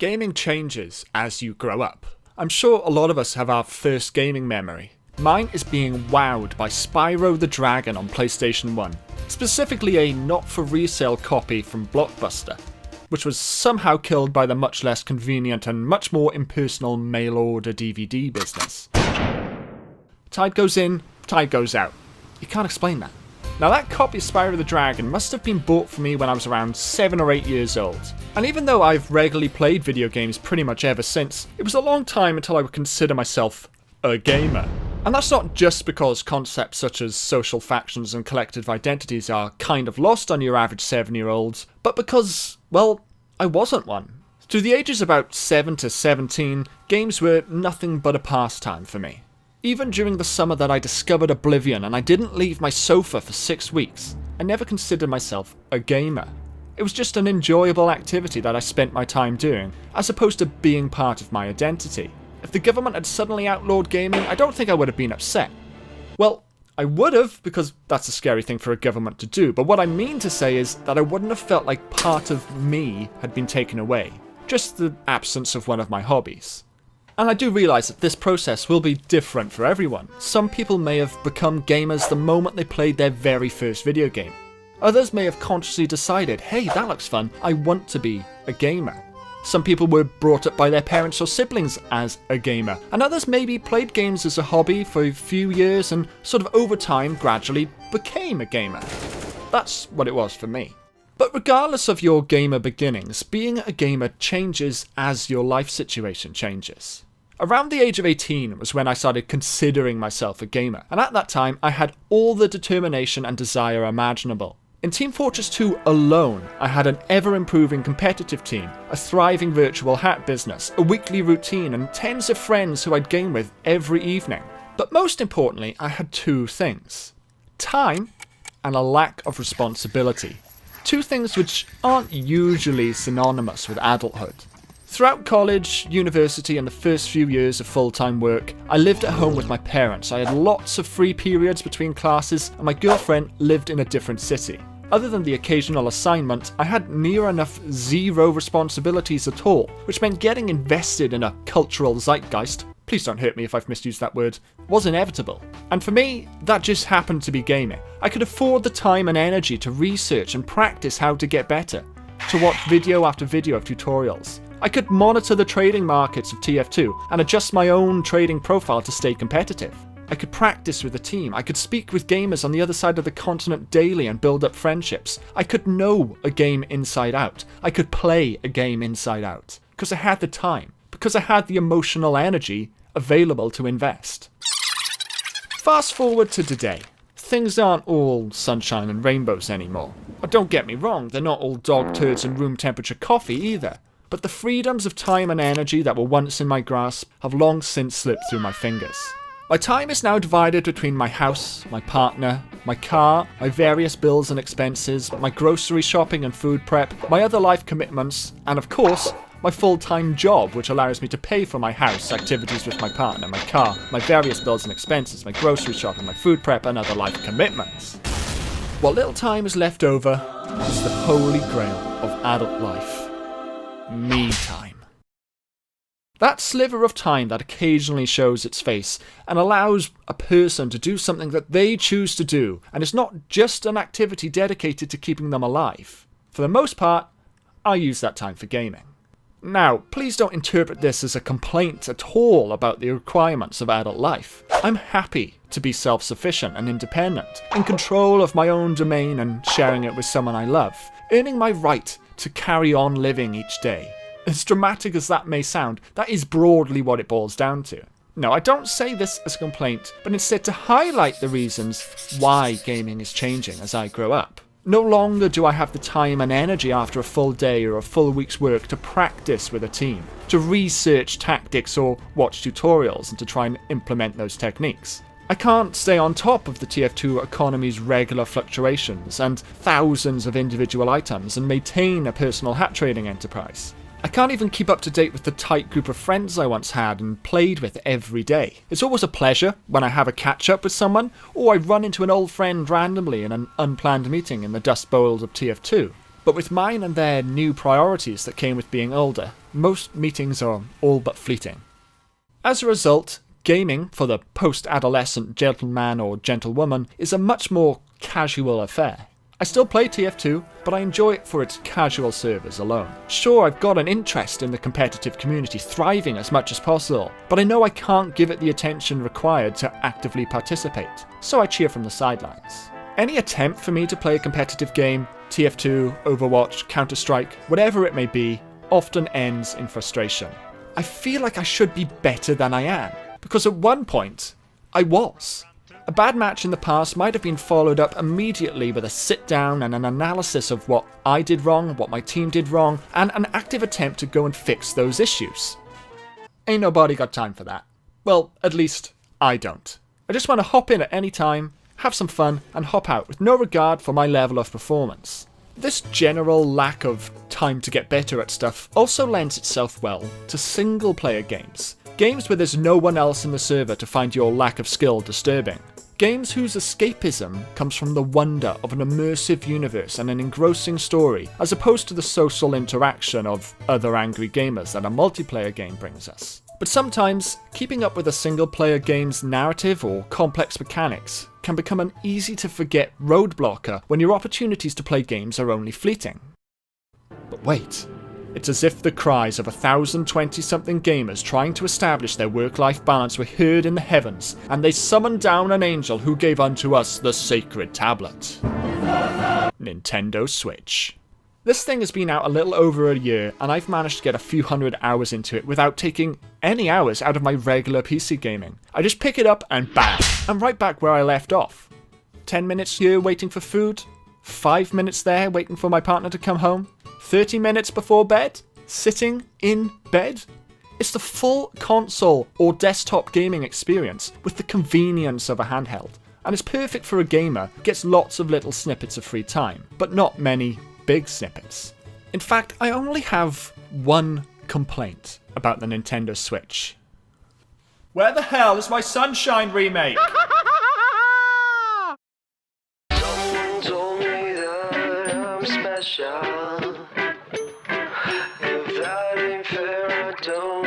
Gaming changes as you grow up. I'm sure a lot of us have our first gaming memory. Mine is being wowed by Spyro the Dragon on PlayStation 1, specifically a not-for-resale copy from Blockbuster, which was somehow killed by the much less convenient and much more impersonal mail-order DVD business. Tide goes in, tide goes out. You can't explain that. Now that copy of Spyro the Dragon must have been bought for me when I was around 7 or 8 years old. And even though I've regularly played video games pretty much ever since, it was a long time until I would consider myself a gamer. And that's not just because concepts such as social factions and collective identities are kind of lost on your average 7-year-old, but because, well, I wasn't one. To the ages about 7 to 17, games were nothing but a pastime for me. Even during the summer that I discovered Oblivion and I didn't leave my sofa for 6 weeks, I never considered myself a gamer. It was just an enjoyable activity that I spent my time doing, as opposed to being part of my identity. If the government had suddenly outlawed gaming, I don't think I would have been upset. Well, I would have, because that's a scary thing for a government to do, but what I mean to say is that I wouldn't have felt like part of me had been taken away, just the absence of one of my hobbies. And I do realise that this process will be different for everyone. Some people may have become gamers the moment they played their very first video game. Others may have consciously decided, hey, that looks fun, I want to be a gamer. Some people were brought up by their parents or siblings as a gamer, and others maybe played games as a hobby for a few years and sort of over time gradually became a gamer. That's what it was for me. But regardless of your gamer beginnings, being a gamer changes as your life situation changes. Around the age of 18 was when I started considering myself a gamer, and at that time I had all the determination and desire imaginable. In Team Fortress 2 alone, I had an ever-improving competitive team, a thriving virtual hat business, a weekly routine, and tens of friends who I'd game with every evening. But most importantly, I had two things: time and a lack of responsibility. Two things which aren't usually synonymous with adulthood. Throughout college, university, and the first few years of full-time work, I lived at home with my parents. I had lots of free periods between classes, and my girlfriend lived in a different city. Other than the occasional assignment, I had near enough zero responsibilities at all, which meant getting invested in a cultural zeitgeist, please don't hurt me if I've misused that word, was inevitable. And for me, that just happened to be gaming. I could afford the time and energy to research and practice how to get better, to watch video after video of tutorials. I could monitor the trading markets of TF2 and adjust my own trading profile to stay competitive. I could practice with a team. I could speak with gamers on the other side of the continent daily and build up friendships. I could know a game inside out. I could play a game inside out. Because I had the time. Because I had the emotional energy available to invest. Fast forward to today. Things aren't all sunshine and rainbows anymore. But don't get me wrong, they're not all dog turds and room temperature coffee either. But the freedoms of time and energy that were once in my grasp have long since slipped through my fingers. My time is now divided between my house, my partner, my car, my various bills and expenses, my grocery shopping and food prep, my other life commitments, and of course, my full-time job, which allows me to pay for my house, activities with my partner, my car, my various bills and expenses, my grocery shopping, my food prep, and other life commitments. What little time is left over is the holy grail of adult life: me time. That sliver of time that occasionally shows its face and allows a person to do something that they choose to do, and it's not just an activity dedicated to keeping them alive. For the most part, I use that time for gaming. Now, please don't interpret this as a complaint at all about the requirements of adult life. I'm happy to be self-sufficient and independent, in control of my own domain and sharing it with someone I love, earning my right to carry on living each day. As dramatic as that may sound, that is broadly what it boils down to. No, I don't say this as a complaint, but instead to highlight the reasons why gaming is changing as I grow up. No longer do I have the time and energy after a full day or a full week's work to practice with a team, to research tactics or watch tutorials and to try and implement those techniques. I can't stay on top of the TF2 economy's regular fluctuations and thousands of individual items and maintain a personal hat trading enterprise. I can't even keep up to date with the tight group of friends I once had and played with every day. It's always a pleasure when I have a catch-up with someone, or I run into an old friend randomly in an unplanned meeting in the dust bowls of TF2. But with mine and their new priorities that came with being older, most meetings are all but fleeting. As a result, gaming for the post-adolescent gentleman or gentlewoman is a much more casual affair. I still play TF2, but I enjoy it for its casual servers alone. Sure, I've got an interest in the competitive community thriving as much as possible, but I know I can't give it the attention required to actively participate, so I cheer from the sidelines. Any attempt for me to play a competitive game, TF2, Overwatch, Counter-Strike, whatever it may be, often ends in frustration. I feel like I should be better than I am, because at one point, I was. A bad match in the past might have been followed up immediately with a sit down and an analysis of what I did wrong, what my team did wrong, and an active attempt to go and fix those issues. Ain't nobody got time for that. Well, at least I don't. I just want to hop in at any time, have some fun, and hop out with no regard for my level of performance. This general lack of time to get better at stuff also lends itself well to single player games. Games where there's no one else in the server to find your lack of skill disturbing. Games whose escapism comes from the wonder of an immersive universe and an engrossing story, as opposed to the social interaction of other angry gamers that a multiplayer game brings us. But sometimes, keeping up with a single player game's narrative or complex mechanics can become an easy to forget roadblocker when your opportunities to play games are only fleeting. But wait. It's as if the cries of 1,020-something gamers trying to establish their work-life balance were heard in the heavens, and they summoned down an angel who gave unto us the sacred tablet. Nintendo Switch. This thing has been out a little over a year, and I've managed to get a few hundred hours into it without taking any hours out of my regular PC gaming. I just pick it up and bam, I'm right back where I left off. 10 minutes here waiting for food, 5 minutes there waiting for my partner to come home, 30 minutes before bed, sitting in bed. It's the full console or desktop gaming experience with the convenience of a handheld, and it's perfect for a gamer who gets lots of little snippets of free time, but not many big snippets. In fact, I only have one complaint about the Nintendo Switch. Where the hell is my Sunshine remake? Someone told me that I'm special. If that ain't fair, I don't